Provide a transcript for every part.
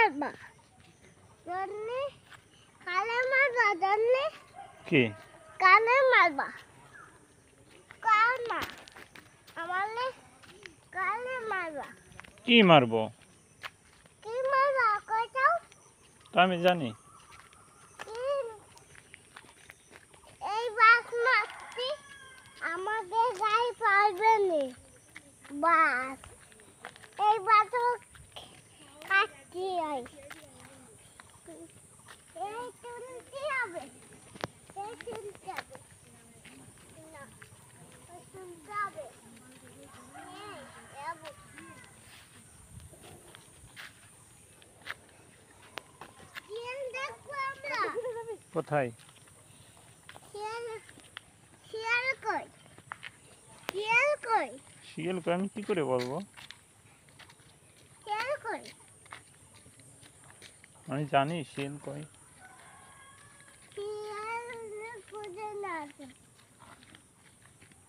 মারবা জন্যে কালে মারবা জন্যে কি কালে মারবা কাল মা আমালে কালে মারবা কি মারবো কি মারবা কইতাও তা আমি জানি এই বাস মারছি আমাকে গাই পারবে না বাস এই বাসও কাটছি এই শুনতে হবে এই শুনতে হবে না এই শুনতে হবে কোথায় শিয়াল কই শিয়াল কই শিয়ালকে আমি কি করে বলবো শিয়াল কই আমি জানি শিয়াল কই শিয়াল খুঁজে না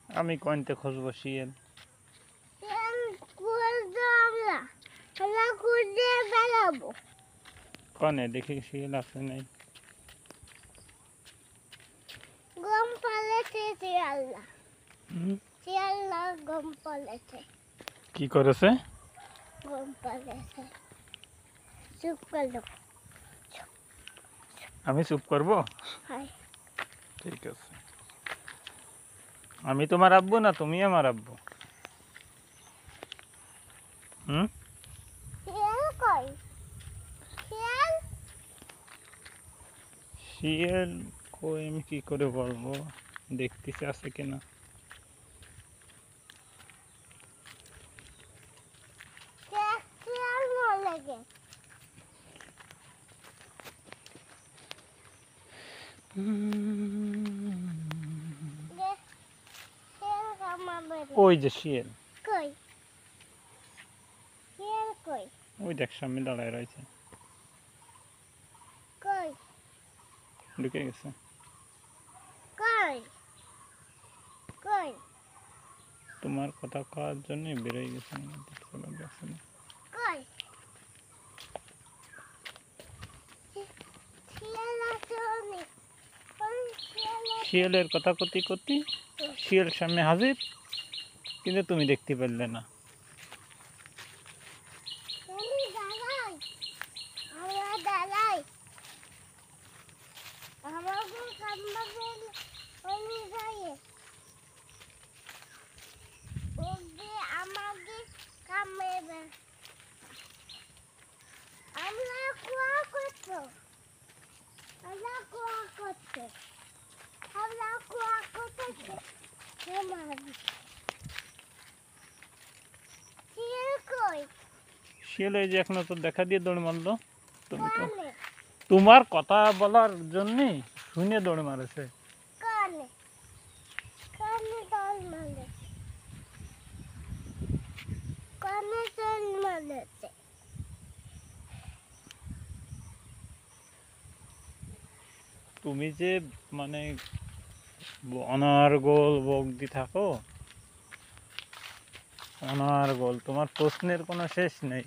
আমি কোনতে খুঁজবো শিয়াল শিয়াল খুঁজবো আমরা আমরা খুঁজে বেড়াবো কনে দেখি শিয়াল আছে নাই গম পালেছে শিয়ালরা শিয়ালরা গম পালেছে কি করেছে গম পালেছে চুপ করলো আমি চুপ করবো হাই ঠিক আছে আমি তোমার আব্বু না তুমি আমার আব্বু শিয়াল কই শিয়াল শিয়াল কই আমি কি করে বলবো দেখতেছি আছে কিনা শিয়াল মরে গেছে শিয়াল কামাবে ওই যে শিয়াল কই শিয়াল কই ওই দেখ সামনে দাঁড়ায় রয়েছে কই ঢুকে গেছে কই কই তোমার কথা কওয়ার জন্য বেরোয় গেছে চলে গেছে না কই শিয়াল আছে অনেক শিয়ালের কথা কতি কতি শিয়াল সামনে হাজির কিন্তু তুমি দেখতে পারলে না দাঁড়াই আমরা দাঁড়াই আমাকে কামড়াবে ওই যায় ওকে আমাকে কামড়াবে আমরা কুয়া করছো আমরা কুয়া করছো আমরা কুয়া করতেছি কই শিয়াল এই যে এখনো তো দেখা দিয়ে দৌড় মারলো তুমি তো কানে তোমার কথা বলার জন্য শুনে দৌড় মারেছে কানে কানে দল মারছে কানে দল মারছে তুমি যে মানে অনর্গল বকদি থাকো অনর্গল তোমার প্রশ্নের কোনো শেষ নেই